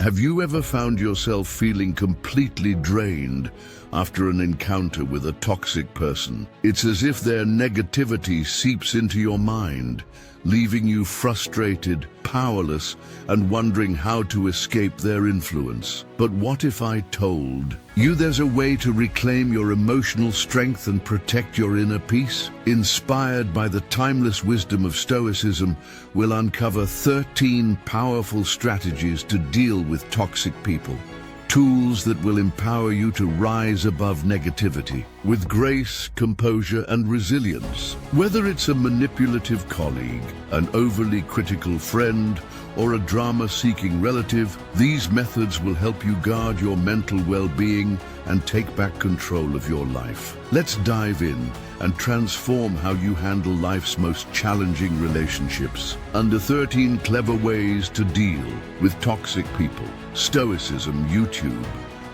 Have you ever found yourself feeling completely drained after an encounter with a toxic person? It's as if their negativity seeps into your mind, leaving you frustrated, powerless, and wondering how to escape their influence. But what if I told you there's a way to reclaim your emotional strength and protect your inner peace? Inspired by the timeless wisdom of Stoicism, we'll uncover 13 powerful strategies to deal with toxic people. Tools that will empower you to rise above negativity with grace, composure, and resilience. Whether it's a manipulative colleague, an overly critical friend, or a drama-seeking relative, these methods will help you guard your mental well-being and take back control of your life. Let's dive in and transform how you handle life's most challenging relationships. Under 13 clever ways to deal with toxic people. Stoicism, YouTube.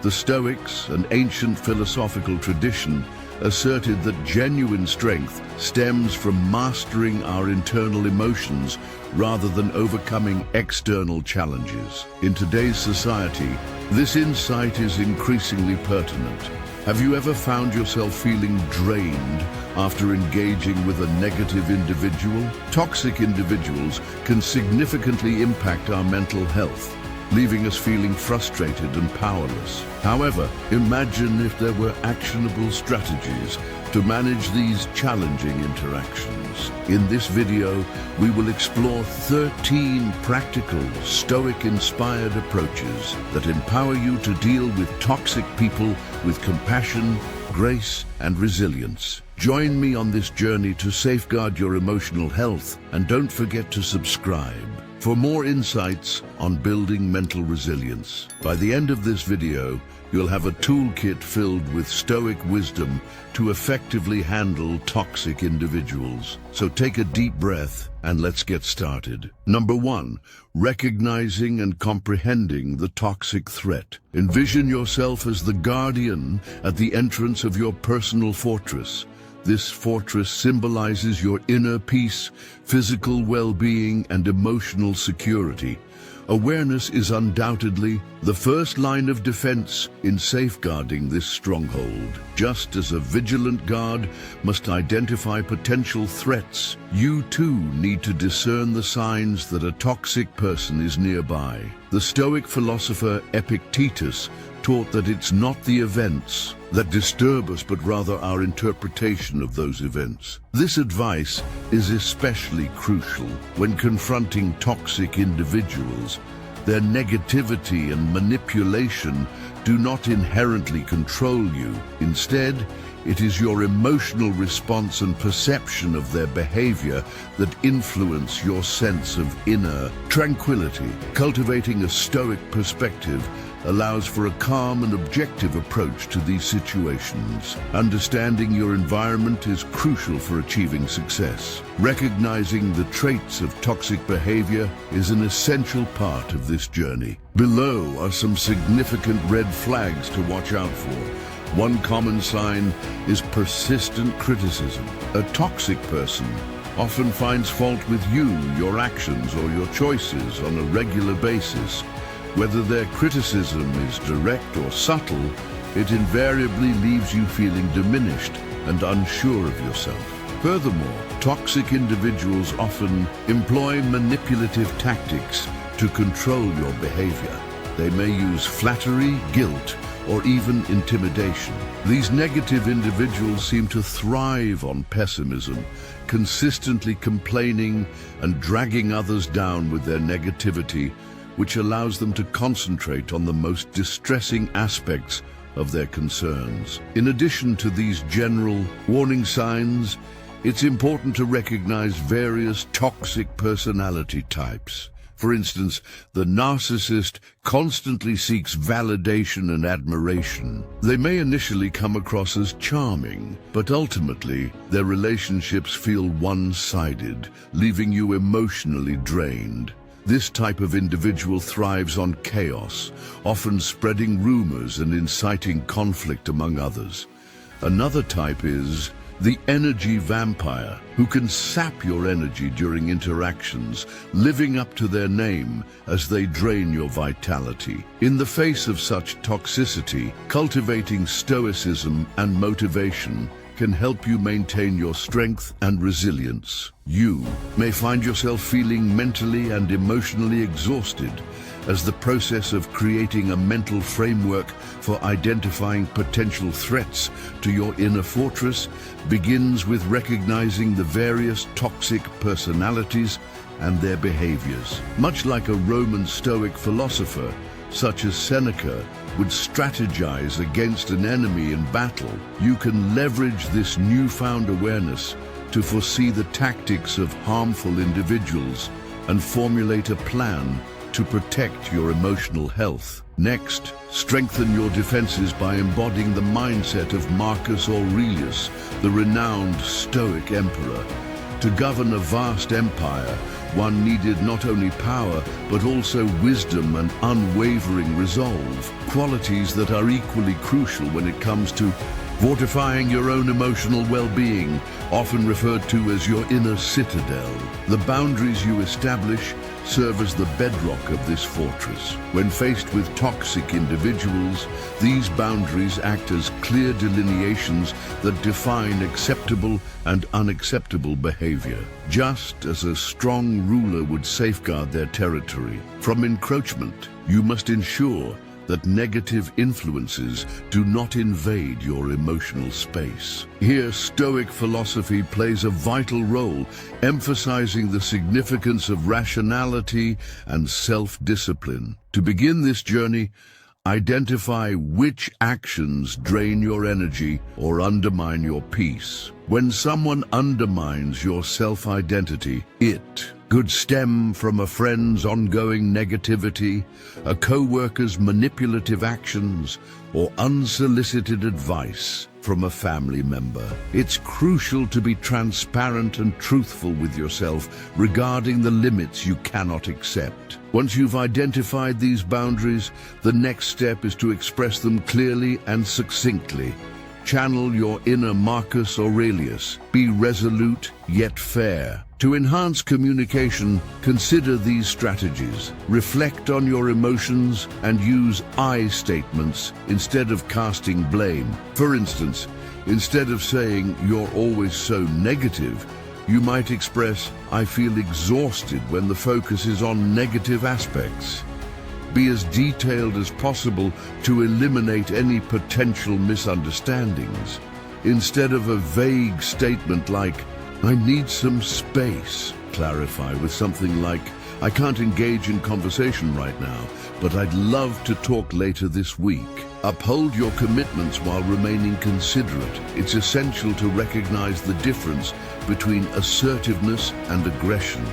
The Stoics, an ancient philosophical tradition, asserted that genuine strength stems from mastering our internal emotions rather than overcoming external challenges. In today's society, this insight is increasingly pertinent. Have you ever found yourself feeling drained after engaging with a negative individual? Toxic individuals can significantly impact our mental health, leaving us feeling frustrated and powerless. However, imagine if there were actionable strategies to manage these challenging interactions. In this video, we will explore 13 practical, Stoic-inspired approaches that empower you to deal with toxic people with compassion, grace, and resilience. Join me on this journey to safeguard your emotional health, and don't forget to subscribe for more insights on building mental resilience. By the end of this video, you'll have a toolkit filled with Stoic wisdom to effectively handle toxic individuals. So take a deep breath and let's get started. Number 1, recognizing and comprehending the toxic threat. Envision yourself as the guardian at the entrance of your personal fortress. This fortress symbolizes your inner peace, physical well-being, and emotional security. Awareness is undoubtedly the first line of defense in safeguarding this stronghold. Just as a vigilant guard must identify potential threats, you too need to discern the signs that a toxic person is nearby. The Stoic philosopher Epictetus taught that it's not the events that disturb us, but rather our interpretation of those events. This advice is especially crucial when confronting toxic individuals. Their negativity and manipulation do not inherently control you. Instead, it is your emotional response and perception of their behavior that influence your sense of inner tranquility. Cultivating a Stoic perspective allows for a calm and objective approach to these situations. Understanding your environment is crucial for achieving success. Recognizing the traits of toxic behavior is an essential part of this journey. Below are some significant red flags to watch out for. One common sign is persistent criticism. A toxic person often finds fault with you, your actions, or your choices on a regular basis. Whether their criticism is direct or subtle, it invariably leaves you feeling diminished and unsure of yourself. Furthermore, toxic individuals often employ manipulative tactics to control your behavior. They may use flattery, guilt, or even intimidation. These negative individuals seem to thrive on pessimism, consistently complaining and dragging others down with their negativity, which allows them to concentrate on the most distressing aspects of their concerns. In addition to these general warning signs, it's important to recognize various toxic personality types. For instance, the narcissist constantly seeks validation and admiration. They may initially come across as charming, but ultimately their relationships feel one-sided, leaving you emotionally drained. This type of individual thrives on chaos, often spreading rumors and inciting conflict among others. Another type is the energy vampire, who can sap your energy during interactions, living up to their name as they drain your vitality. In the face of such toxicity, cultivating stoicism and motivation can help you maintain your strength and resilience. You may find yourself feeling mentally and emotionally exhausted as the process of creating a mental framework for identifying potential threats to your inner fortress begins with recognizing the various toxic personalities and their behaviors. Much like a Roman Stoic philosopher, such as Seneca, would strategize against an enemy in battle, you can leverage this newfound awareness to foresee the tactics of harmful individuals and formulate a plan to protect your emotional health. Next, strengthen your defenses by embodying the mindset of Marcus Aurelius, the renowned Stoic emperor. To govern a vast empire, one needed not only power, but also wisdom and unwavering resolve, qualities that are equally crucial when it comes to fortifying your own emotional well-being, often referred to as your inner citadel. The boundaries you establish serve as the bedrock of this fortress. When faced with toxic individuals, these boundaries act as clear delineations that define acceptable and unacceptable behavior, just as a strong ruler would safeguard their territory. From encroachment, you must ensure that negative influences do not invade your emotional space. Here, Stoic philosophy plays a vital role, emphasizing the significance of rationality and self-discipline. To begin this journey, identify which actions drain your energy or undermine your peace. When someone undermines your self-identity, it could stem from a friend's ongoing negativity, a co-worker's manipulative actions, or unsolicited advice from a family member. It's crucial to be transparent and truthful with yourself regarding the limits you cannot accept. Once you've identified these boundaries, the next step is to express them clearly and succinctly. Channel your inner Marcus Aurelius. Be resolute yet fair. To enhance communication, consider these strategies. Reflect on your emotions and use I statements instead of casting blame. For instance, instead of saying, "You're always so negative," you might express, "I feel exhausted," when the focus is on negative aspects. Be as detailed as possible to eliminate any potential misunderstandings. Instead of a vague statement like, "I need some space," clarify with something like, "I can't engage in conversation right now, but I'd love to talk later this week." Uphold your commitments while remaining considerate. It's essential to recognize the difference between assertiveness and aggression.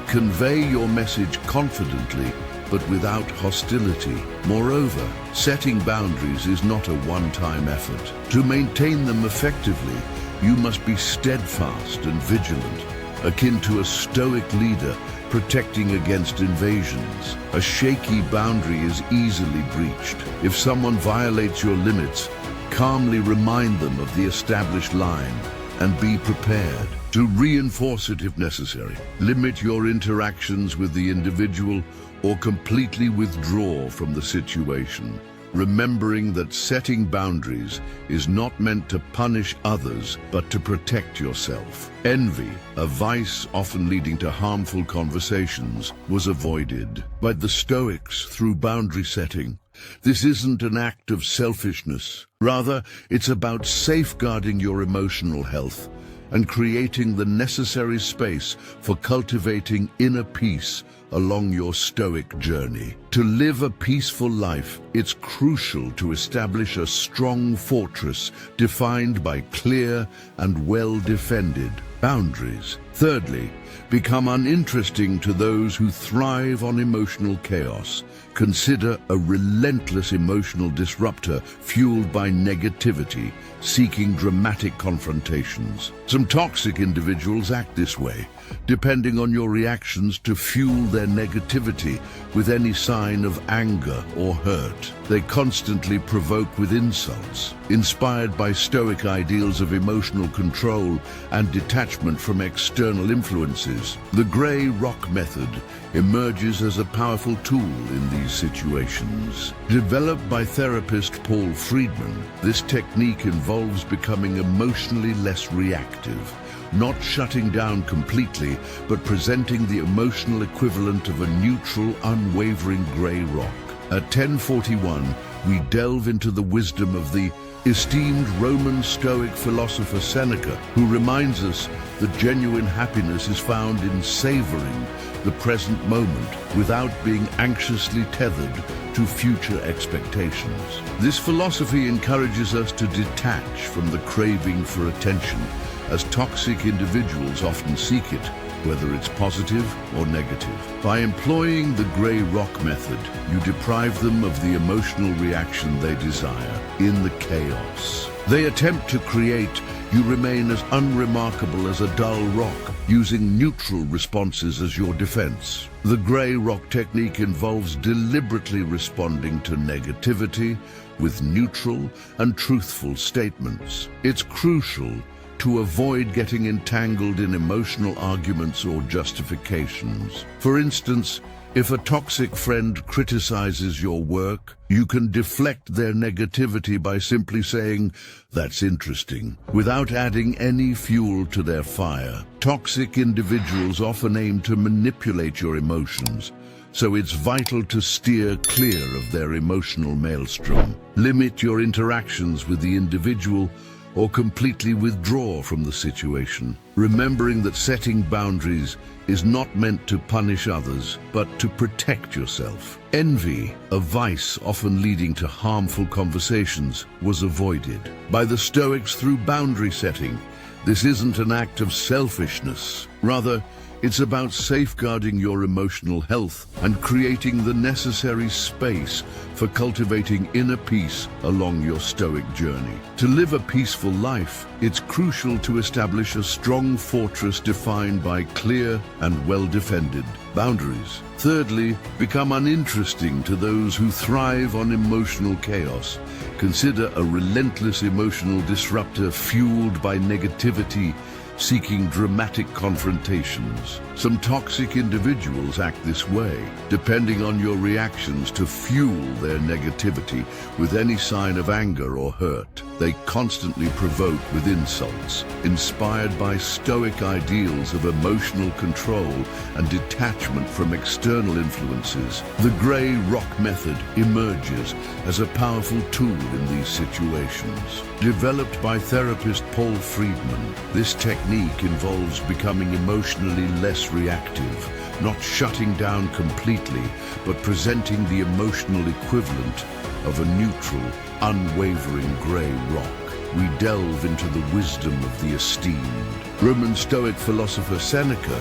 Convey your message confidently, but without hostility. Moreover, setting boundaries is not a one-time effort. To maintain them effectively, you must be steadfast and vigilant, akin to a Stoic leader protecting against invasions. A shaky boundary is easily breached. If someone violates your limits, calmly remind them of the established line and be prepared to reinforce it if necessary. Limit your interactions with the individual or completely withdraw from the situation, remembering that setting boundaries is not meant to punish others, but to protect yourself. Envy, a vice often leading to harmful conversations, was avoided by the Stoics through boundary setting. This isn't an act of selfishness. Rather, it's about safeguarding your emotional health and creating the necessary space for cultivating inner peace along your Stoic journey. To live a peaceful life, it's crucial to establish a strong fortress defined by clear and well-defended boundaries. Thirdly, become uninteresting to those who thrive on emotional chaos. Consider a relentless emotional disruptor fueled by negativity, seeking dramatic confrontations. Some toxic individuals act this way, depending on your reactions to fuel their negativity with any sign of anger or hurt. They constantly provoke with insults. Inspired by Stoic ideals of emotional control and detachment from external influences, the grey rock method emerges as a powerful tool in these situations. Developed by therapist Paul Friedman, this technique involves becoming emotionally less reactive, not shutting down completely, but presenting the emotional equivalent of a neutral, unwavering grey rock. At 10:41, we delve into the wisdom of the esteemed Roman Stoic philosopher Seneca, who reminds us that genuine happiness is found in savoring the present moment without being anxiously tethered to future expectations. This philosophy encourages us to detach from the craving for attention, as toxic individuals often seek it, whether it's positive or negative. By employing the grey rock method, you deprive them of the emotional reaction they desire. In the chaos they attempt to create, you remain as unremarkable as a dull rock, using neutral responses as your defense. The grey rock technique involves deliberately responding to negativity with neutral and truthful statements. It's crucial to avoid getting entangled in emotional arguments or justifications. For instance, if a toxic friend criticizes your work, you can deflect their negativity by simply saying, "That's interesting," without adding any fuel to their fire. Toxic individuals often aim to manipulate your emotions, so it's vital to steer clear of their emotional maelstrom. Limit your interactions with the individual or completely withdraw from the situation, remembering that setting boundaries is not meant to punish others, but to protect yourself. Envy, a vice often leading to harmful conversations, was avoided by the Stoics through boundary setting. This isn't an act of selfishness. Rather, it's about safeguarding your emotional health and creating the necessary space for cultivating inner peace along your Stoic journey. To live a peaceful life, it's crucial to establish a strong fortress defined by clear and well-defended boundaries. Thirdly, become uninteresting to those who thrive on emotional chaos. Consider a relentless emotional disruptor fueled by negativity, seeking dramatic confrontations. Some toxic individuals act this way, depending on your reactions to fuel their negativity with any sign of anger or hurt. They constantly provoke with insults. Inspired by Stoic ideals of emotional control and detachment from external influences, the grey rock method emerges as a powerful tool in these situations. Developed by therapist Paul Friedman, this technique involves becoming emotionally less reactive, not shutting down completely, but presenting the emotional equivalent of a neutral, unwavering grey rock. We delve into the wisdom of the esteemed Roman Stoic philosopher Seneca,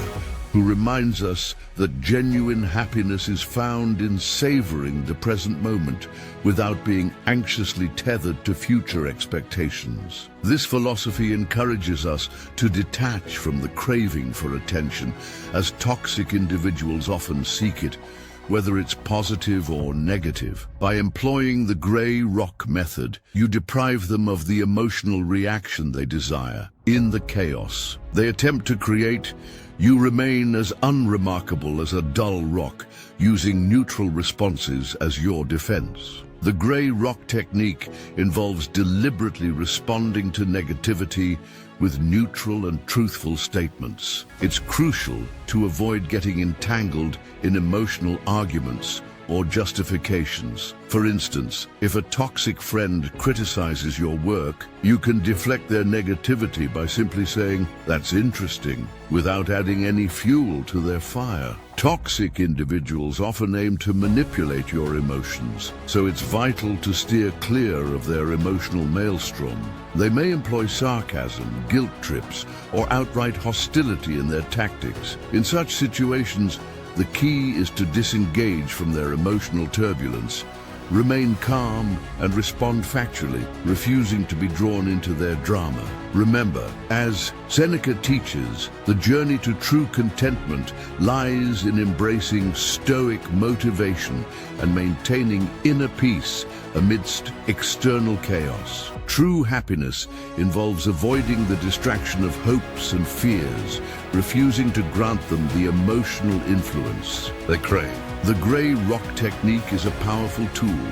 who reminds us that genuine happiness is found in savoring the present moment without being anxiously tethered to future expectations. This philosophy encourages us to detach from the craving for attention, as toxic individuals often seek it, whether it's positive or negative. By employing the grey rock method, you deprive them of the emotional reaction they desire. In the chaos they attempt to create, you remain as unremarkable as a dull rock, using neutral responses as your defense. The grey rock technique involves deliberately responding to negativity with neutral and truthful statements. It's crucial to avoid getting entangled in emotional arguments or justifications. For instance, if a toxic friend criticizes your work, you can deflect their negativity by simply saying, "That's interesting," without adding any fuel to their fire. Toxic individuals often aim to manipulate your emotions, so it's vital to steer clear of their emotional maelstrom. They may employ sarcasm, guilt trips, or outright hostility in their tactics. In such situations, the key is to disengage from their emotional turbulence, remain calm, and respond factually, refusing to be drawn into their drama. Remember, as Seneca teaches, the journey to true contentment lies in embracing Stoic motivation and maintaining inner peace amidst external chaos. True happiness involves avoiding the distraction of hopes and fears, refusing to grant them the emotional influence they crave. The gray rock technique is a powerful tool,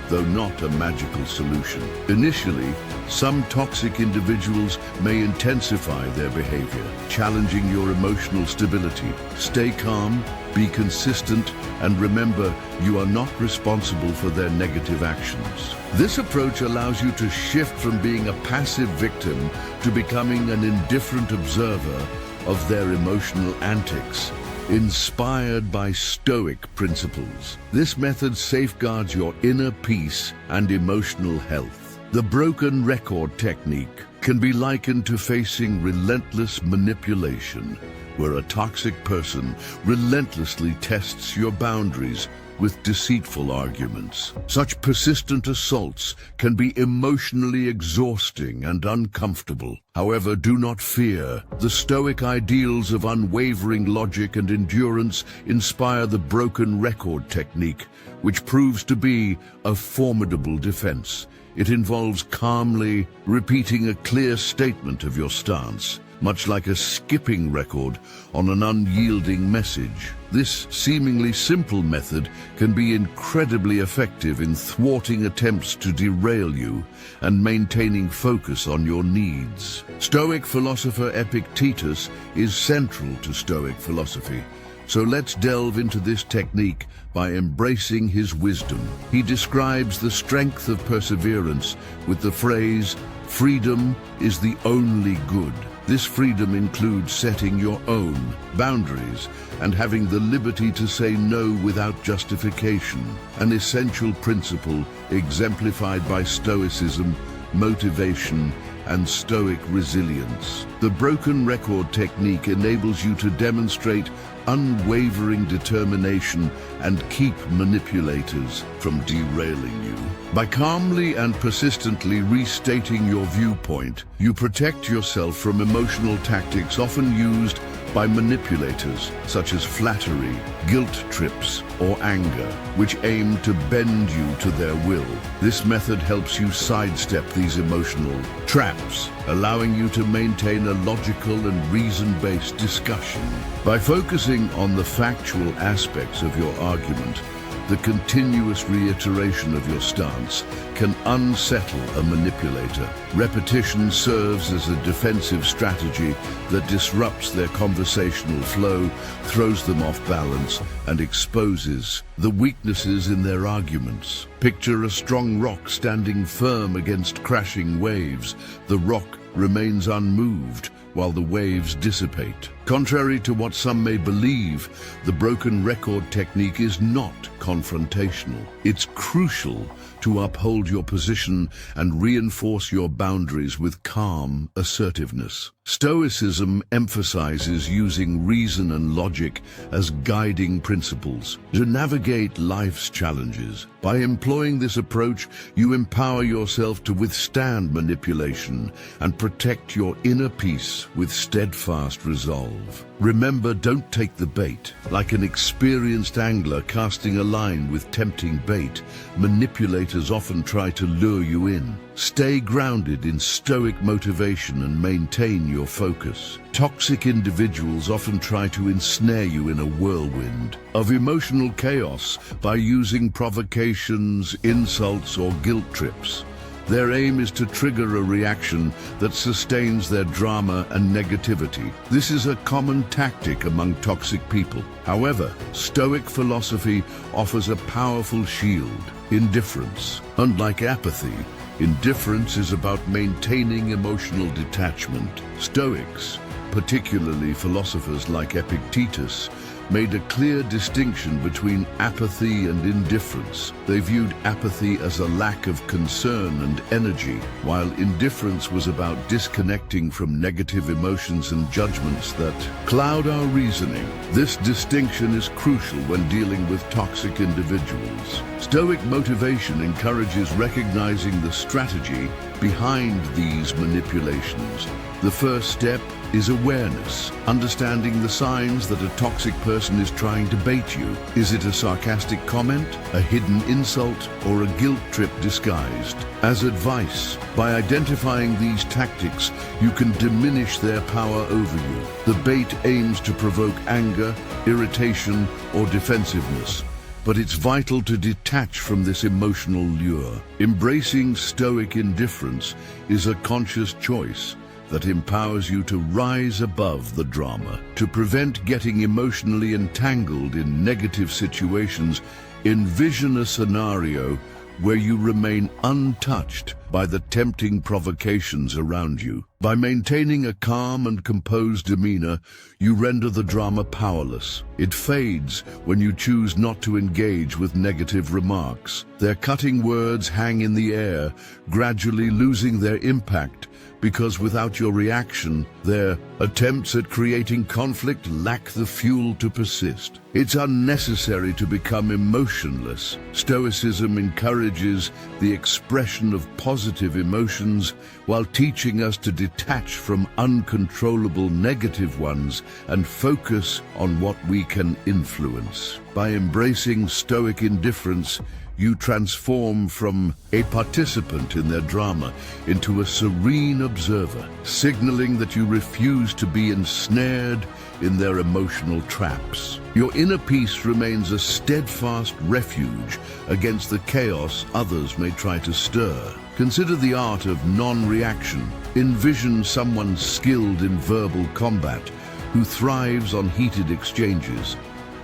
though not a magical solution. Initially, some toxic individuals may intensify their behavior, challenging your emotional stability. Stay calm, be consistent, and remember, you are not responsible for their negative actions. This approach allows you to shift from being a passive victim to becoming an indifferent observer of their emotional antics, inspired by Stoic principles. This method safeguards your inner peace and emotional health. The broken record technique can be likened to facing relentless manipulation, where a toxic person relentlessly tests your boundaries with deceitful arguments. Such persistent assaults can be emotionally exhausting and uncomfortable. However, do not fear. The Stoic ideals of unwavering logic and endurance inspire the broken record technique, which proves to be a formidable defense. It involves calmly repeating a clear statement of your stance, much like a skipping record on an unyielding message. This seemingly simple method can be incredibly effective in thwarting attempts to derail you and maintaining focus on your needs. Stoic philosopher Epictetus is central to Stoic philosophy, so let's delve into this technique by embracing his wisdom. He describes the strength of perseverance with the phrase, "Freedom is the only good." This freedom includes setting your own boundaries and having the liberty to say no without justification, an essential principle exemplified by Stoicism, motivation, and Stoic resilience. The broken record technique enables you to demonstrate unwavering determination and keep manipulators from derailing you. By calmly and persistently restating your viewpoint, you protect yourself from emotional tactics often used by manipulators, such as flattery, guilt trips, or anger, which aim to bend you to their will. This method helps you sidestep these emotional traps, allowing you to maintain a logical and reason-based discussion. By focusing on the factual aspects of your argument, the continuous reiteration of your stance can unsettle a manipulator. Repetition serves as a defensive strategy that disrupts their conversational flow, throws them off balance, and exposes the weaknesses in their arguments. Picture a strong rock standing firm against crashing waves. The rock remains unmoved while the waves dissipate. Contrary to what some may believe, the broken record technique is not confrontational. It's crucial to uphold your position and reinforce your boundaries with calm assertiveness. Stoicism emphasizes using reason and logic as guiding principles to navigate life's challenges. By employing this approach, you empower yourself to withstand manipulation and protect your inner peace with steadfast resolve. Remember, don't take the bait. Like an experienced angler casting a line with tempting bait, manipulators often try to lure you in. Stay grounded in Stoic motivation and maintain your focus. Toxic individuals often try to ensnare you in a whirlwind of emotional chaos by using provocations, insults, or guilt trips. Their aim is to trigger a reaction that sustains their drama and negativity. This is a common tactic among toxic people. However, Stoic philosophy offers a powerful shield: indifference. Unlike apathy, indifference is about maintaining emotional detachment. Stoics, particularly philosophers like Epictetus, made a clear distinction between apathy and indifference. They viewed apathy as a lack of concern and energy, while indifference was about disconnecting from negative emotions and judgments that cloud our reasoning. This distinction is crucial when dealing with toxic individuals. Stoic motivation encourages recognizing the strategy behind these manipulations. The first step is awareness, understanding the signs that a toxic person is trying to bait you. Is it a sarcastic comment, a hidden insult, or a guilt trip disguised as advice? By identifying these tactics, you can diminish their power over you. The bait aims to provoke anger, irritation, or defensiveness, but it's vital to detach from this emotional lure. Embracing Stoic indifference is a conscious choice that empowers you to rise above the drama. To prevent getting emotionally entangled in negative situations, envision a scenario where you remain untouched by the tempting provocations around you. By maintaining a calm and composed demeanor, you render the drama powerless. It fades when you choose not to engage with negative remarks. Their cutting words hang in the air, gradually losing their impact, because without your reaction, their attempts at creating conflict lack the fuel to persist. It's unnecessary to become emotionless. Stoicism encourages the expression of positive emotions while teaching us to detach from uncontrollable negative ones and focus on what we can influence. By embracing Stoic indifference, you transform from a participant in their drama into a serene observer, signaling that you refuse to be ensnared in their emotional traps. Your inner peace remains a steadfast refuge against the chaos others may try to stir. Consider the art of non-reaction. Envision someone skilled in verbal combat who thrives on heated exchanges.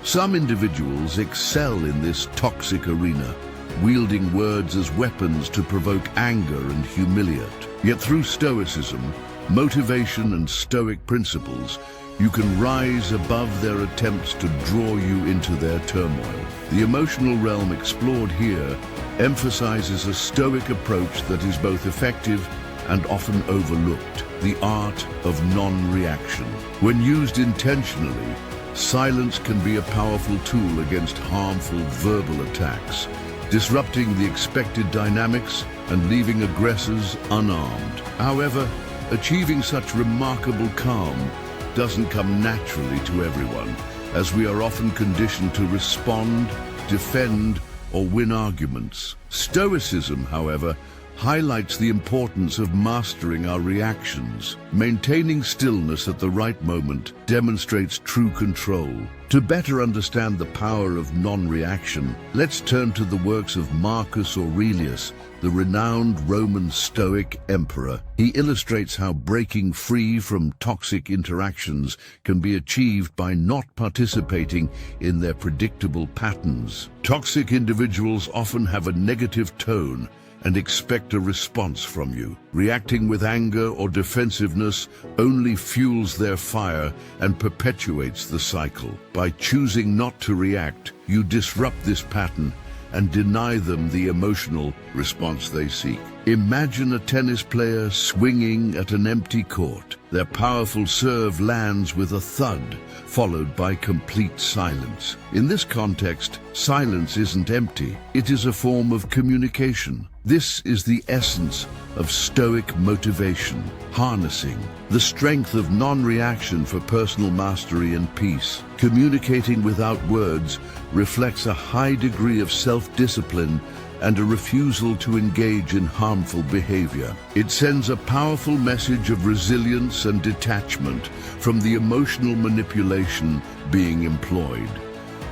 Some individuals excel in this toxic arena, wielding words as weapons to provoke anger and humiliate. Yet through Stoicism, motivation and Stoic principles, you can rise above their attempts to draw you into their turmoil. The emotional realm explored here emphasizes a Stoic approach that is both effective and often overlooked: the art of non-reaction. When used intentionally, silence can be a powerful tool against harmful verbal attacks, disrupting the expected dynamics and leaving aggressors unarmed. However, achieving such remarkable calm doesn't come naturally to everyone, as we are often conditioned to respond, defend, or win arguments. Stoicism, however, highlights the importance of mastering our reactions. Maintaining stillness at the right moment demonstrates true control. To better understand the power of non-reaction, let's turn to the works of Marcus Aurelius, the renowned Roman Stoic emperor. He illustrates how breaking free from toxic interactions can be achieved by not participating in their predictable patterns. Toxic individuals often have a negative tone and expect a response from you. Reacting with anger or defensiveness only fuels their fire and perpetuates the cycle. By choosing not to react, you disrupt this pattern and deny them the emotional response they seek. Imagine a tennis player swinging at an empty court. Their powerful serve lands with a thud, followed by complete silence. In this context, silence isn't empty. It is a form of communication. This is the essence of Stoic motivation, harnessing the strength of non-reaction for personal mastery and peace. Communicating without words reflects a high degree of self-discipline and a refusal to engage in harmful behavior. It sends a powerful message of resilience and detachment from the emotional manipulation being employed.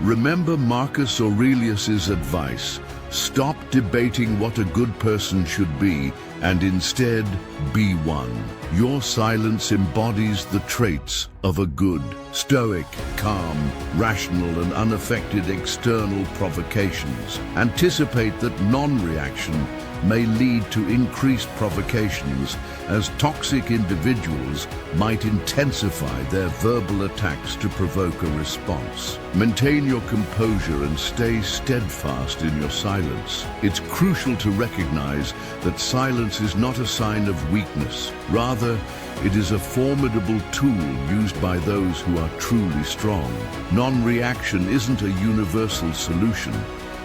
Remember Marcus Aurelius's advice: Stop debating what a good person should be and instead be one. Your silence embodies the traits of a good, stoic, calm, rational and unaffected external provocations. Anticipate that non-reaction may lead to increased provocations, as toxic individuals might intensify their verbal attacks to provoke a response. Maintain your composure and stay steadfast in your silence. It's crucial to recognize that silence is not a sign of weakness. Rather, it is a formidable tool used by those who are truly strong. Non-reaction isn't a universal solution,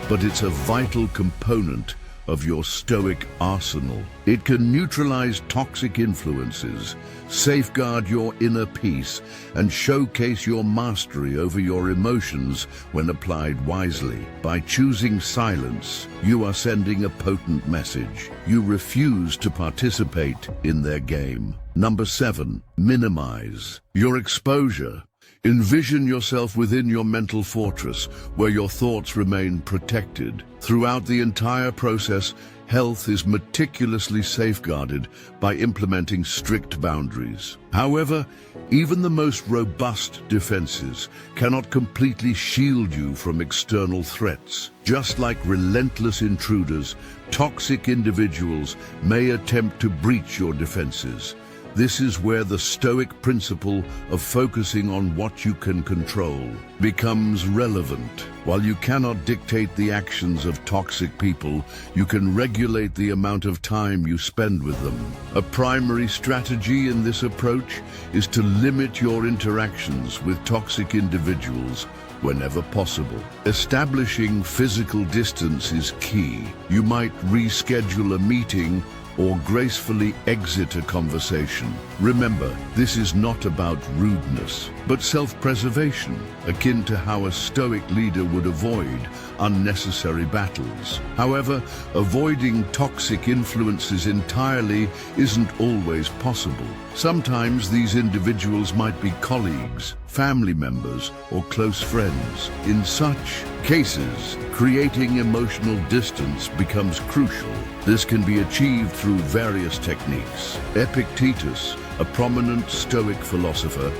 but it's a vital component of your stoic arsenal. It can neutralize toxic influences, safeguard your inner peace, and showcase your mastery over your emotions when applied wisely. By choosing silence, you are sending a potent message. You refuse to participate in their game. Number 7, minimize your exposure. Envision yourself within your mental fortress, where your thoughts remain protected. Throughout the entire process, health is meticulously safeguarded by implementing strict boundaries. However, even the most robust defenses cannot completely shield you from external threats. Just like relentless intruders, toxic individuals may attempt to breach your defenses. This is where the Stoic principle of focusing on what you can control becomes relevant. While you cannot dictate the actions of toxic people, you can regulate the amount of time you spend with them. A primary strategy in this approach is to limit your interactions with toxic individuals whenever possible. Establishing physical distance is key. You might reschedule a meeting or gracefully exit a conversation. Remember, this is not about rudeness, but self-preservation, akin to how a Stoic leader would avoid unnecessary battles. However, avoiding toxic influences entirely isn't always possible. Sometimes these individuals might be colleagues, family members, or close friends. In such cases, creating emotional distance becomes crucial. This can be achieved through various techniques. Epictetus, a prominent Stoic philosopher,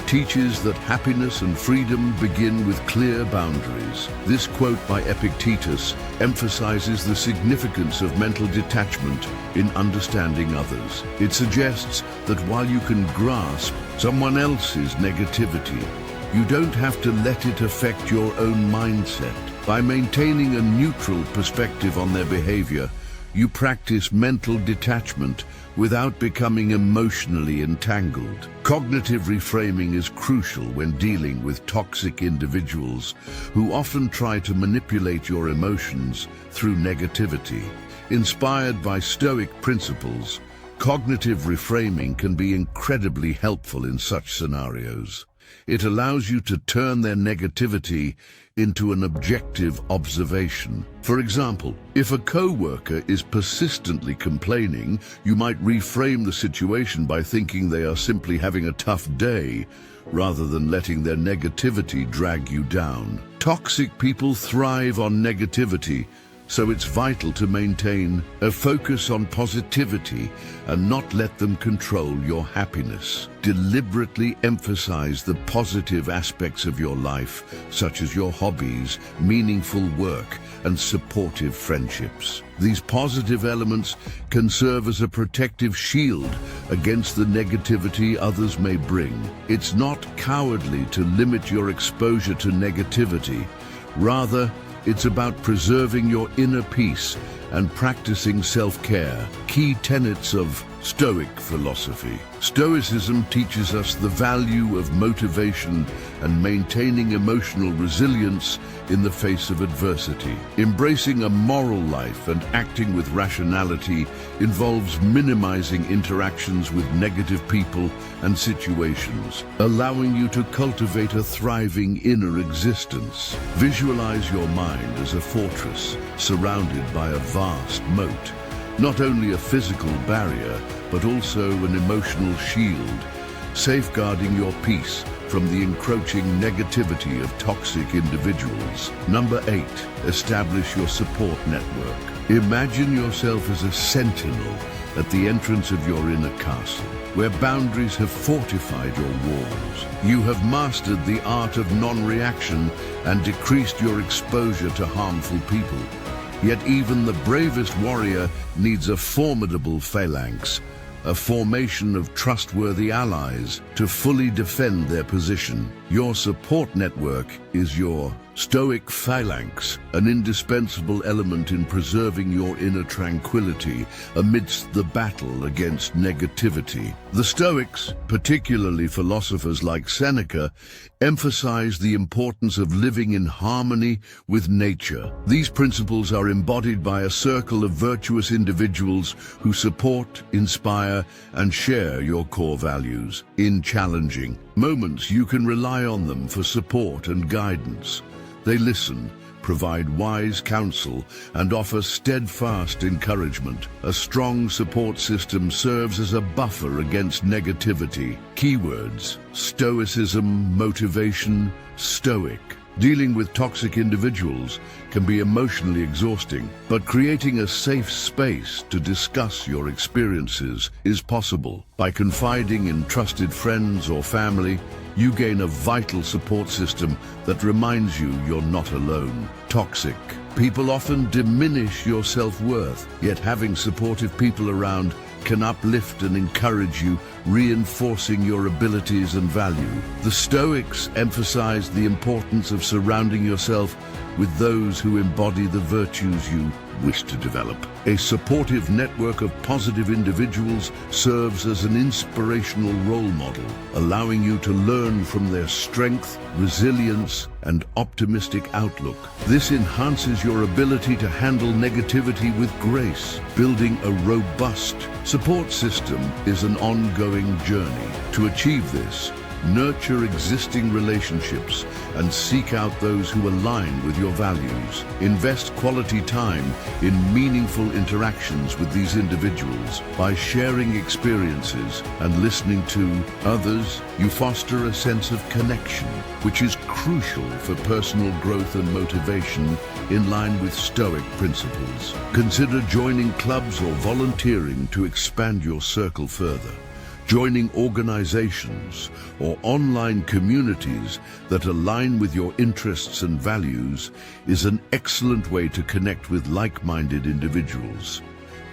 teaches that happiness and freedom begin with clear boundaries. This quote by Epictetus emphasizes the significance of mental detachment in understanding others. It suggests that while you can grasp someone else's negativity, you don't have to let it affect your own mindset. By maintaining a neutral perspective on their behavior, you practice mental detachment without becoming emotionally entangled. Cognitive reframing is crucial when dealing with toxic individuals who often try to manipulate your emotions through negativity. Inspired by Stoic principles, cognitive reframing can be incredibly helpful in such scenarios. It allows you to turn their negativity into an objective observation. For example, if a co-worker is persistently complaining, you might reframe the situation by thinking they are simply having a tough day, rather than letting their negativity drag you down. Toxic people thrive on negativity, so it's vital to maintain a focus on positivity and not let them control your happiness. Deliberately emphasize the positive aspects of your life, such as your hobbies, meaningful work, and supportive friendships. These positive elements can serve as a protective shield against the negativity others may bring. It's not cowardly to limit your exposure to negativity. Rather, it's about preserving your inner peace and practicing self-care, key tenets of Stoic philosophy. Stoicism teaches us the value of motivation and maintaining emotional resilience in the face of adversity. Embracing a moral life and acting with rationality involves minimizing interactions with negative people and situations, allowing you to cultivate a thriving inner existence. Visualize your mind as a fortress surrounded by a vast moat. Not only a physical barrier, but also an emotional shield, safeguarding your peace from the encroaching negativity of toxic individuals. Number 8, establish your support network. Imagine yourself as a sentinel at the entrance of your inner castle, where boundaries have fortified your walls. You have mastered the art of non-reaction and decreased your exposure to harmful people. Yet even the bravest warrior needs a formidable phalanx, a formation of trustworthy allies to fully defend their position. Your support network is your Stoic phalanx, an indispensable element in preserving your inner tranquility amidst the battle against negativity. The Stoics, particularly philosophers like Seneca, emphasize the importance of living in harmony with nature. These principles are embodied by a circle of virtuous individuals who support, inspire, and share your core values. In challenging moments, you can rely on them for support and guidance. They listen, provide wise counsel, and offer steadfast encouragement. A strong support system serves as a buffer against negativity. Keywords: Stoicism, motivation, Stoic. Dealing with toxic individuals can be emotionally exhausting, but creating a safe space to discuss your experiences is possible. By confiding in trusted friends or family, you gain a vital support system that reminds you you're not alone. Toxic people often diminish your self-worth, yet having supportive people around can uplift and encourage you, reinforcing your abilities and value. The Stoics emphasize the importance of surrounding yourself with those who embody the virtues you wish to develop. A supportive network of positive individuals serves as an inspirational role model, allowing you to learn from their strength, resilience, and optimistic outlook. This enhances your ability to handle negativity with grace. Building a robust support system is an ongoing journey. To achieve this, nurture existing relationships and seek out those who align with your values. Invest quality time in meaningful interactions with these individuals. By sharing experiences and listening to others, you foster a sense of connection, which is crucial for personal growth and motivation in line with Stoic principles. Consider joining clubs or volunteering to expand your circle further. Joining organizations or online communities that align with your interests and values is an excellent way to connect with like-minded individuals.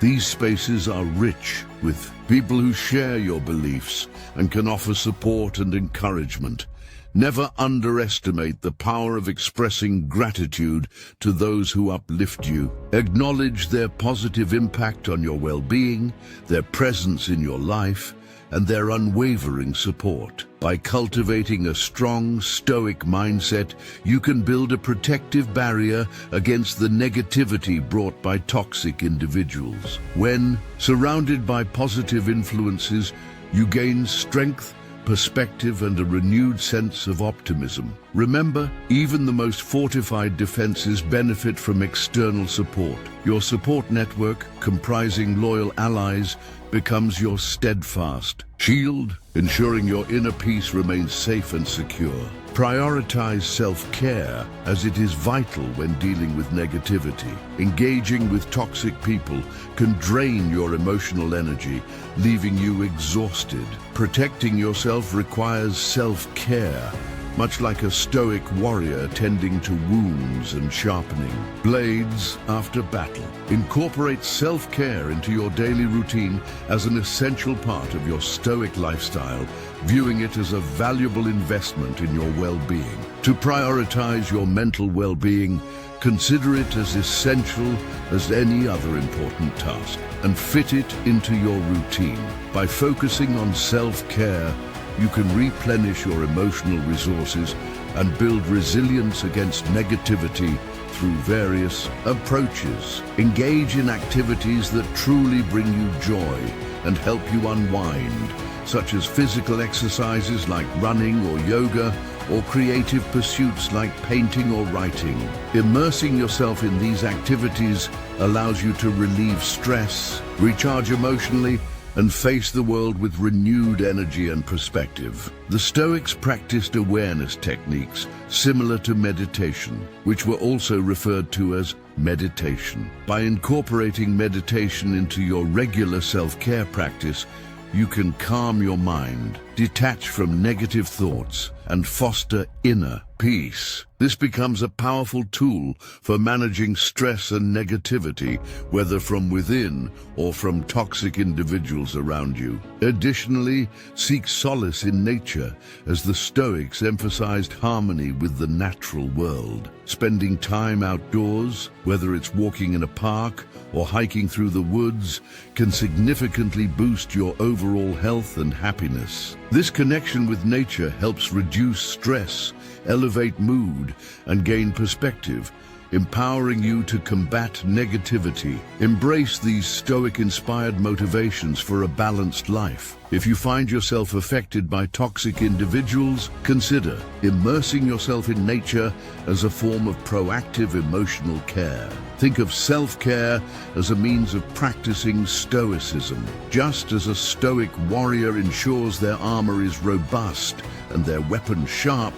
These spaces are rich with people who share your beliefs and can offer support and encouragement. Never underestimate the power of expressing gratitude to those who uplift you. Acknowledge their positive impact on your well-being, their presence in your life, and their unwavering support. By cultivating a strong Stoic mindset, you can build a protective barrier against the negativity brought by toxic individuals. When surrounded by positive influences, you gain strength, perspective, and a renewed sense of optimism. Remember, even the most fortified defenses benefit from external support. Your support network, comprising loyal allies, becomes your steadfast shield, ensuring your inner peace remains safe and secure. Prioritize self-care, as it is vital when dealing with negativity. Engaging with toxic people can drain your emotional energy, leaving you exhausted. Protecting yourself requires self-care, much like a Stoic warrior tending to wounds and sharpening blades after battle. Incorporate self-care into your daily routine as an essential part of your Stoic lifestyle, viewing it as a valuable investment in your well-being. To prioritize your mental well-being, consider it as essential as any other important task, and fit it into your routine. By focusing on self-care, you can replenish your emotional resources and build resilience against negativity through various approaches. Engage in activities that truly bring you joy and help you unwind, such as physical exercises like running or yoga, or creative pursuits like painting or writing. Immersing yourself in these activities allows you to relieve stress, recharge emotionally, and face the world with renewed energy and perspective. The Stoics practiced awareness techniques similar to meditation, which were also referred to as meditation. By incorporating meditation into your regular self-care practice, you can calm your mind, detach from negative thoughts, and foster inner peace. This becomes a powerful tool for managing stress and negativity, whether from within or from toxic individuals around you. Additionally, seek solace in nature, as the Stoics emphasized harmony with the natural world. Spending time outdoors, whether it's walking in a park or hiking through the woods, can significantly boost your overall health and happiness. This connection with nature helps reduce stress, elevate mood, and gain perspective, empowering you to combat negativity. Embrace these Stoic-inspired motivations for a balanced life. If you find yourself affected by toxic individuals, consider immersing yourself in nature as a form of proactive emotional care. Think of self-care as a means of practicing Stoicism. Just as a Stoic warrior ensures their armor is robust and their weapons sharp,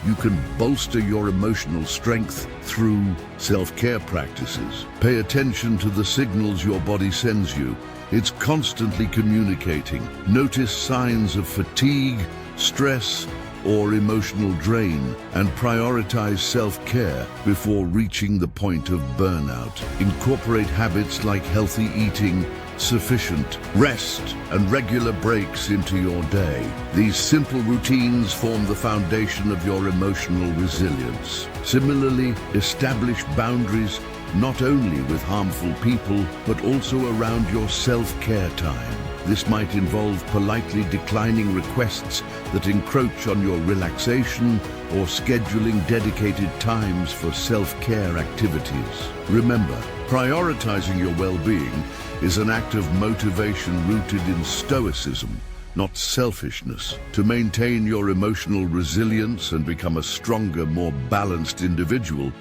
you can bolster your emotional strength through self-care practices. Pay attention to the signals your body sends you. It's constantly communicating. Notice signs of fatigue, stress, or emotional drain, and prioritize self-care before reaching the point of burnout. Incorporate habits like healthy eating, sufficient rest, and regular breaks into your day. These simple routines form the foundation of your emotional resilience. Similarly, establish boundaries not only with harmful people, but also around your self-care time. This might involve politely declining requests that encroach on your relaxation or scheduling dedicated times for self-care activities. Remember, prioritizing your well-being is an act of motivation rooted in Stoicism, not selfishness. To maintain your emotional resilience and become a stronger, more balanced individual,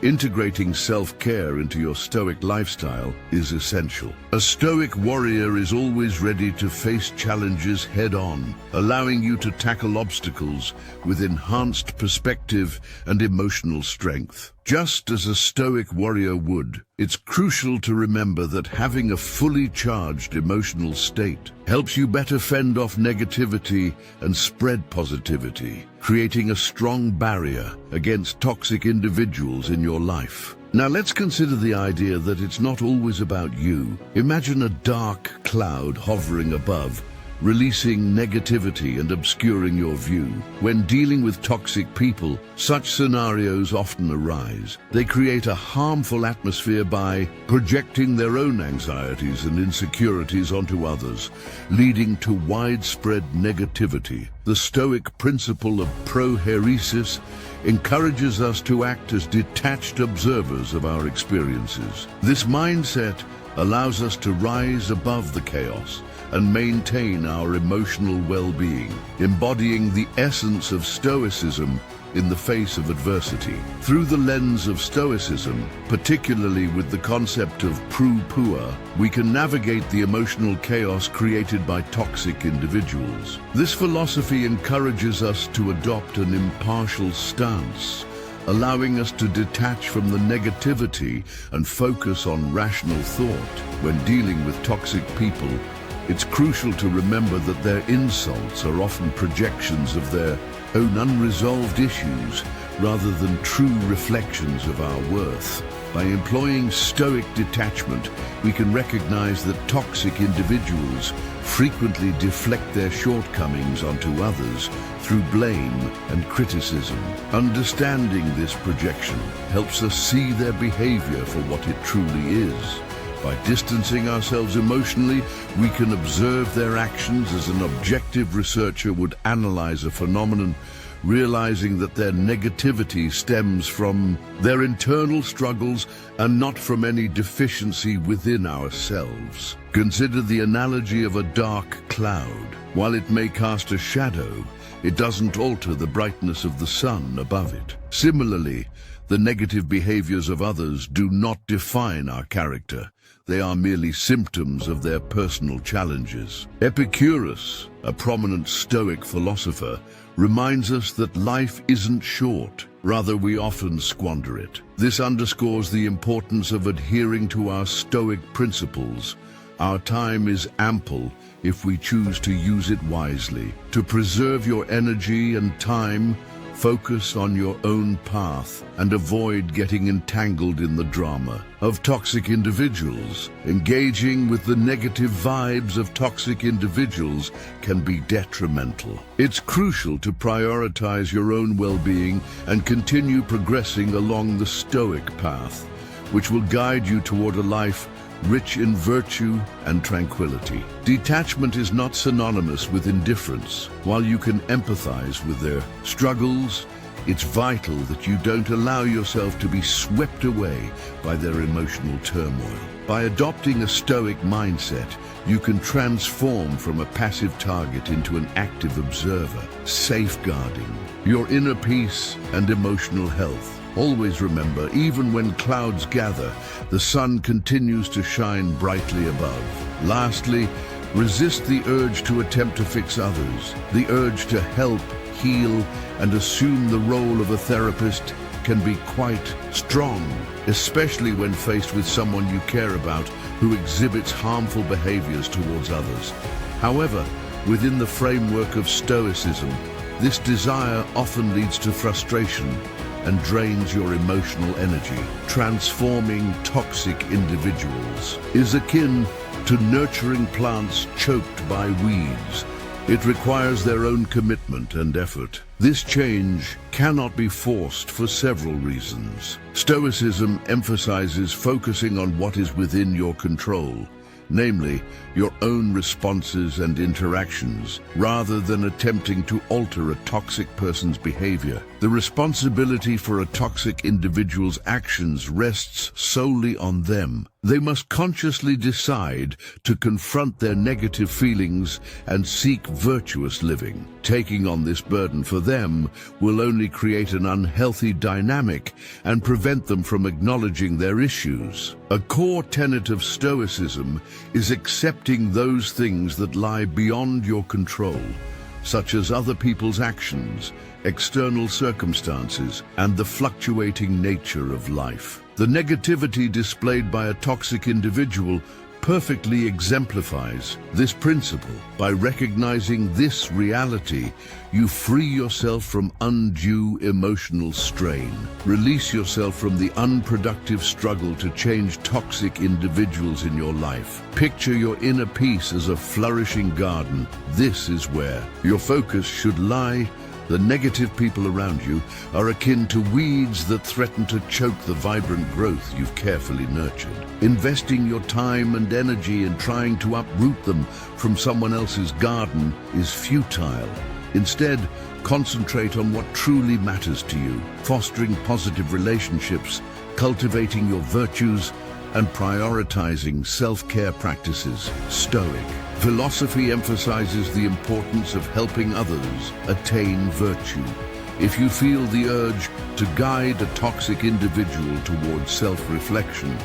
integrating self-care into your Stoic lifestyle is essential. A Stoic warrior is always ready to face challenges head-on, allowing you to tackle obstacles with enhanced perspective and emotional strength. Just as a Stoic warrior would, it's crucial to remember that having a fully charged emotional state helps you better fend off negativity and spread positivity, creating a strong barrier against toxic individuals in your life. Now let's consider the idea that it's not always about you. Imagine a dark cloud hovering above, releasing negativity and obscuring your view. When dealing with toxic people, such scenarios often arise. They create a harmful atmosphere by projecting their own anxieties and insecurities onto others, leading to widespread negativity. The Stoic principle of prohairesis encourages us to act as detached observers of our experiences. This mindset allows us to rise above the chaos and maintain our emotional well-being, embodying the essence of Stoicism in the face of adversity. Through the lens of Stoicism, particularly with the concept of pru-pua, we can navigate the emotional chaos created by toxic individuals. This philosophy encourages us to adopt an impartial stance, allowing us to detach from the negativity and focus on rational thought. When dealing with toxic people, it's crucial to remember that their insults are often projections of their own unresolved issues rather than true reflections of our worth. By employing Stoic detachment, we can recognize that toxic individuals frequently deflect their shortcomings onto others through blame and criticism. Understanding this projection helps us see their behavior for what it truly is. By distancing ourselves emotionally, we can observe their actions as an objective researcher would analyze a phenomenon, realizing that their negativity stems from their internal struggles and not from any deficiency within ourselves. Consider the analogy of a dark cloud. While it may cast a shadow, It doesn't alter the brightness of the sun above it. Similarly, the negative behaviors of others do not define our character. They are merely symptoms of their personal challenges. Epicurus, a prominent Stoic philosopher, reminds us that life isn't short. Rather, we often squander it. This underscores the importance of adhering to our Stoic principles. Our time is ample if we choose to use it wisely. To preserve your energy and time, focus on your own path and avoid getting entangled in the drama of toxic individuals. Engaging with the negative vibes of toxic individuals can be detrimental. It's crucial to prioritize your own well-being and continue progressing along the Stoic path, which will guide you toward a life rich in virtue and tranquility. Detachment is not synonymous with indifference. While you can empathize with their struggles, it's vital that you don't allow yourself to be swept away by their emotional turmoil. By adopting a Stoic mindset, you can transform from a passive target into an active observer, safeguarding your inner peace and emotional health. Always remember, even when clouds gather, the sun continues to shine brightly above. Lastly, resist the urge to attempt to fix others. The urge to help, heal, and assume the role of a therapist can be quite strong, especially when faced with someone you care about who exhibits harmful behaviors towards others. However, within the framework of Stoicism, this desire often leads to frustration and drains your emotional energy. Transforming toxic individuals is akin to nurturing plants choked by weeds. It requires their own commitment and effort. This change cannot be forced for several reasons. Stoicism emphasizes focusing on what is within your control, namely, your own responses and interactions, rather than attempting to alter a toxic person's behavior. The responsibility for a toxic individual's actions rests solely on them. They must consciously decide to confront their negative feelings and seek virtuous living. Taking on this burden for them will only create an unhealthy dynamic and prevent them from acknowledging their issues. A core tenet of Stoicism is accepting those things that lie beyond your control, such as other people's actions, external circumstances, and the fluctuating nature of life. The negativity displayed by a toxic individual perfectly exemplifies this principle. By recognizing this reality, you free yourself from undue emotional strain. Release yourself from the unproductive struggle to change toxic individuals in your life. Picture your inner peace as a flourishing garden. This is where your focus should lie. The negative people around you are akin to weeds that threaten to choke the vibrant growth you've carefully nurtured. Investing your time and energy in trying to uproot them from someone else's garden is futile. Instead, concentrate on what truly matters to you, fostering positive relationships, cultivating your virtues, and prioritizing self-care practices. Stoic philosophy emphasizes the importance of helping others attain virtue. If you feel the urge to guide a toxic individual towards self-reflection,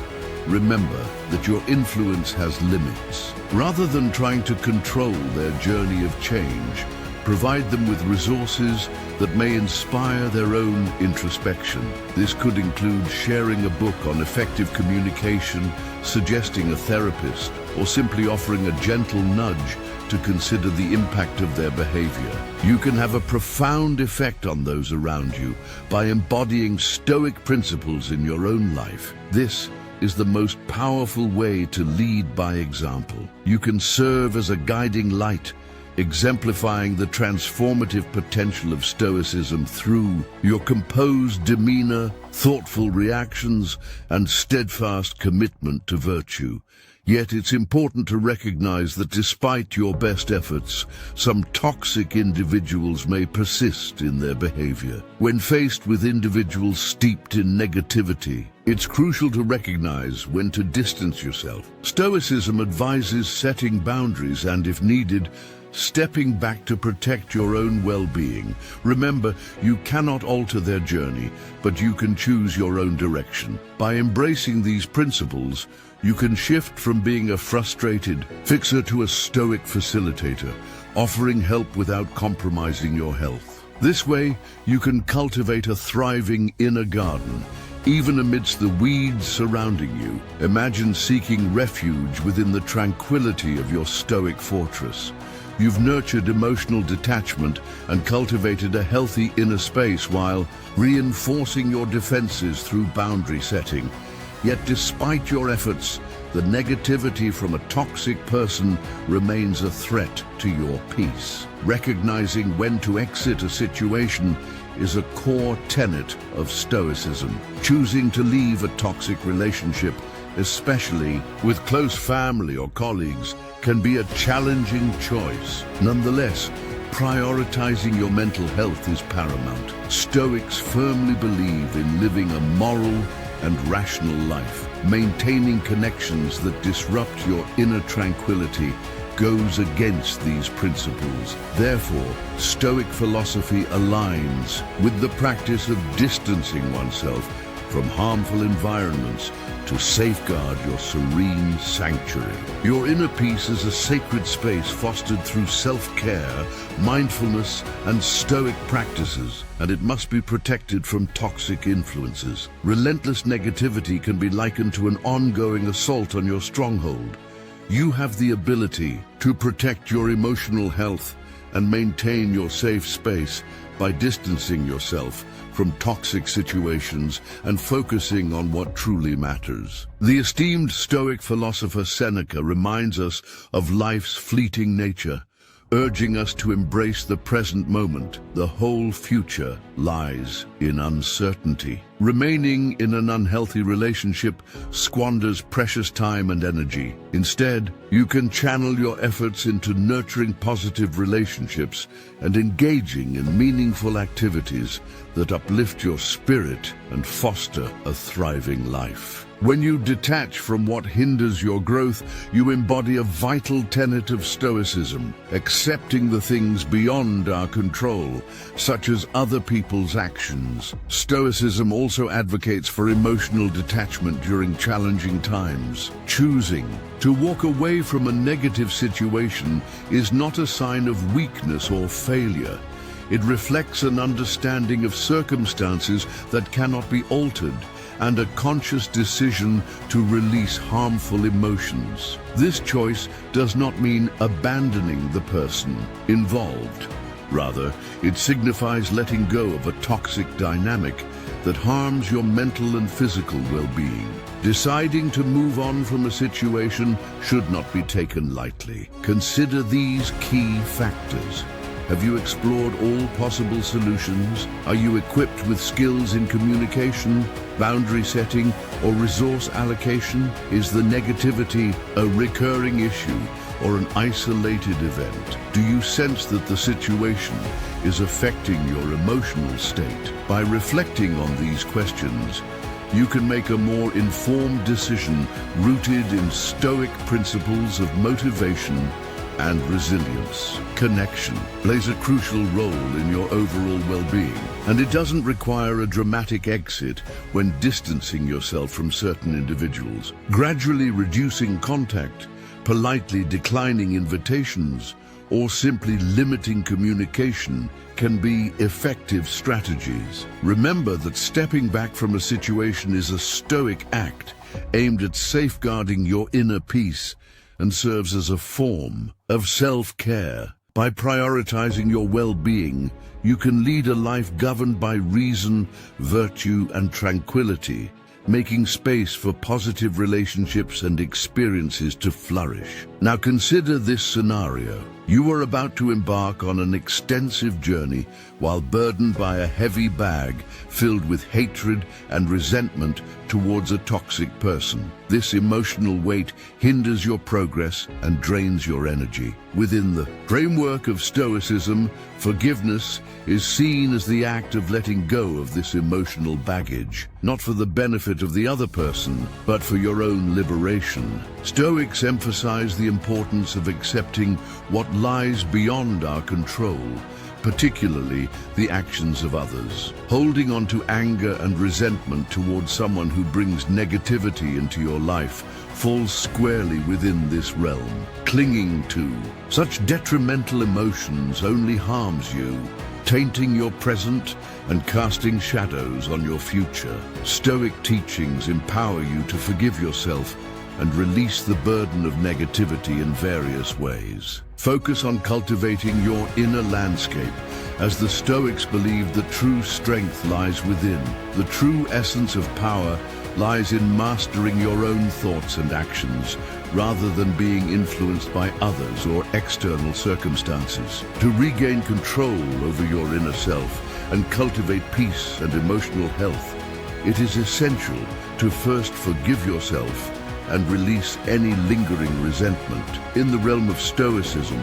remember that your influence has limits. Rather than trying to control their journey of change, provide them with resources that may inspire their own introspection. This could include sharing a book on effective communication, suggesting a therapist, or simply offering a gentle nudge to consider the impact of their behavior. You can have a profound effect on those around you by embodying Stoic principles in your own life. This is the most powerful way to lead by example. You can serve as a guiding light, exemplifying the transformative potential of Stoicism through your composed demeanor, thoughtful reactions, and steadfast commitment to virtue. Yet it's important to recognize that despite your best efforts, some toxic individuals may persist in their behavior. When faced with individuals steeped in negativity, it's crucial to recognize when to distance yourself. Stoicism advises setting boundaries and, if needed, stepping back to protect your own well-being. Remember, you cannot alter their journey, but you can choose your own direction. By embracing these principles, you can shift from being a frustrated fixer to a stoic facilitator, offering help without compromising your health. This way, you can cultivate a thriving inner garden, even amidst the weeds surrounding you. Imagine seeking refuge within the tranquility of your stoic fortress. You've nurtured emotional detachment and cultivated a healthy inner space while reinforcing your defenses through boundary setting. Yet despite your efforts, the negativity from a toxic person remains a threat to your peace. Recognizing when to exit a situation is a core tenet of Stoicism. Choosing to leave a toxic relationship, especially with close family or colleagues, can be a challenging choice. Nonetheless, prioritizing your mental health is paramount. Stoics firmly believe in living a moral and rational life. Maintaining connections that disrupt your inner tranquility goes against these principles. Therefore, Stoic philosophy aligns with the practice of distancing oneself from harmful environments to safeguard your serene sanctuary. Your inner peace is a sacred space fostered through self-care, mindfulness, and Stoic practices, and it must be protected from toxic influences. Relentless negativity can be likened to an ongoing assault on your stronghold. You have the ability to protect your emotional health and maintain your safe space by distancing yourself from toxic situations and focusing on what truly matters. The esteemed Stoic philosopher Seneca reminds us of life's fleeting nature, urging us to embrace the present moment. The whole future lies in uncertainty. Remaining in an unhealthy relationship squanders precious time and energy. Instead, you can channel your efforts into nurturing positive relationships and engaging in meaningful activities that uplift your spirit and foster a thriving life. When you detach from what hinders your growth, you embody a vital tenet of Stoicism, accepting the things beyond our control, such as other people's actions. Stoicism also advocates for emotional detachment during challenging times. Choosing to walk away from a negative situation is not a sign of weakness or failure. It reflects an understanding of circumstances that cannot be altered and a conscious decision to release harmful emotions. This choice does not mean abandoning the person involved. Rather, it signifies letting go of a toxic dynamic that harms your mental and physical well-being. Deciding to move on from a situation should not be taken lightly. Consider these key factors. Have you explored all possible solutions? Are you equipped with skills in communication, boundary setting, or resource allocation? Is the negativity a recurring issue or an isolated event? Do you sense that the situation is affecting your emotional state? By reflecting on these questions, you can make a more informed decision rooted in Stoic principles of motivation and resilience. Connection plays a crucial role in your overall well-being, and it doesn't require a dramatic exit when distancing yourself from certain individuals. Gradually reducing contact, politely declining invitations, or simply limiting communication can be effective strategies. Remember that stepping back from a situation is a Stoic act aimed at safeguarding your inner peace and serves as a form of self-care. By prioritizing your well-being, you can lead a life governed by reason, virtue, and tranquility, making space for positive relationships and experiences to flourish. Now consider this scenario. You are about to embark on an extensive journey while burdened by a heavy bag filled with hatred and resentment towards a toxic person. This emotional weight hinders your progress and drains your energy. Within the framework of Stoicism, forgiveness is seen as the act of letting go of this emotional baggage, not for the benefit of the other person, but for your own liberation. Stoics emphasize the importance of accepting what lies beyond our control, particularly the actions of others. Holding on to anger and resentment towards someone who brings negativity into your life falls squarely within this realm. Clinging to such detrimental emotions only harms you, tainting your present and casting shadows on your future. Stoic teachings empower you to forgive yourself and release the burden of negativity in various ways. Focus on cultivating your inner landscape, as the Stoics believed that true strength lies within. The true essence of power lies in mastering your own thoughts and actions, rather than being influenced by others or external circumstances. To regain control over your inner self and cultivate peace and emotional health, it is essential to first forgive yourself and release any lingering resentment. In the realm of Stoicism,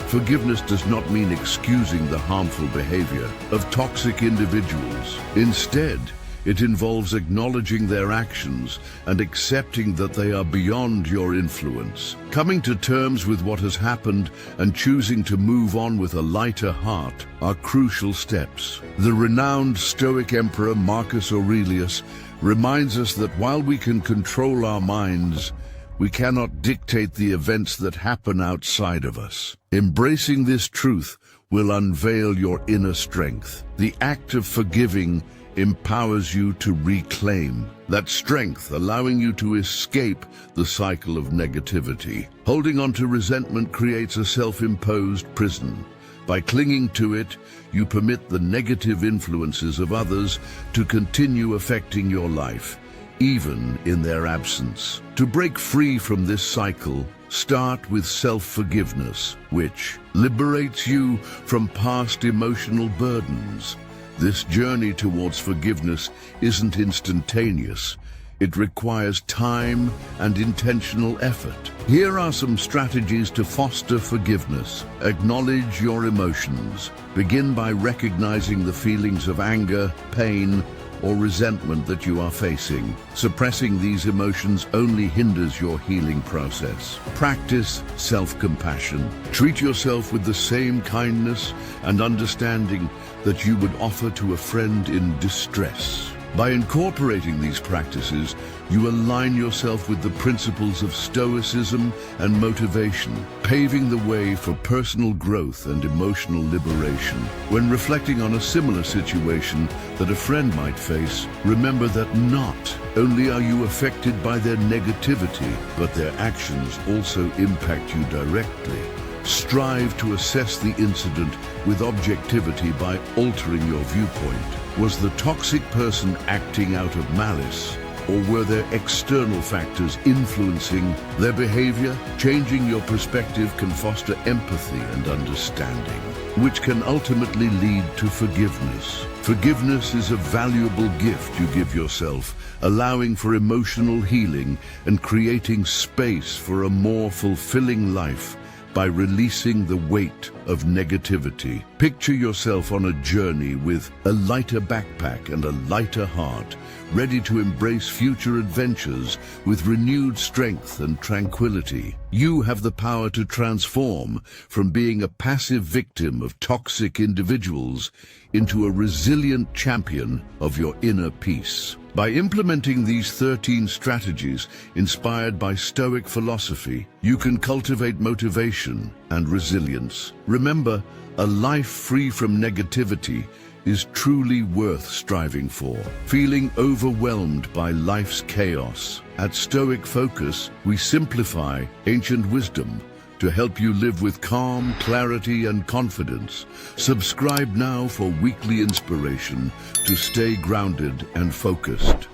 forgiveness does not mean excusing the harmful behavior of toxic individuals. Instead, it involves acknowledging their actions and accepting that they are beyond your influence. Coming to terms with what has happened and choosing to move on with a lighter heart are crucial steps. The renowned Stoic emperor Marcus Aurelius reminds us that while we can control our minds, we cannot dictate the events that happen outside of us. Embracing this truth will unveil your inner strength. The act of forgiving empowers you to reclaim that strength, allowing you to escape the cycle of negativity. Holding on to resentment creates a self-imposed prison. By clinging to it, you permit the negative influences of others to continue affecting your life, even in their absence. To break free from this cycle, start with self-forgiveness, which liberates you from past emotional burdens. This journey towards forgiveness isn't instantaneous. It requires time and intentional effort. Here are some strategies to foster forgiveness. Acknowledge your emotions. Begin by recognizing the feelings of anger, pain, or resentment that you are facing. Suppressing these emotions only hinders your healing process. Practice self-compassion. Treat yourself with the same kindness and understanding that you would offer to a friend in distress. By incorporating these practices, you align yourself with the principles of Stoicism and motivation, paving the way for personal growth and emotional liberation. When reflecting on a similar situation that a friend might face, remember that not only are you affected by their negativity, but their actions also impact you directly. Strive to assess the incident with objectivity by altering your viewpoint. Was the toxic person acting out of malice, or were there external factors influencing their behavior? Changing your perspective can foster empathy and understanding, which can ultimately lead to forgiveness. Forgiveness is a valuable gift you give yourself, allowing for emotional healing and creating space for a more fulfilling life by releasing the weight of negativity. Picture yourself on a journey with a lighter backpack and a lighter heart, ready to embrace future adventures with renewed strength and tranquility. You have the power to transform from being a passive victim of toxic individuals into a resilient champion of your inner peace. By implementing these 13 strategies inspired by Stoic philosophy, you can cultivate motivation and resilience. Remember, a life free from negativity is truly worth striving for. Feeling overwhelmed by life's chaos? At Stoic Focus, we simplify ancient wisdom to help you live with calm, clarity, and confidence. Subscribe now for weekly inspiration to stay grounded and focused.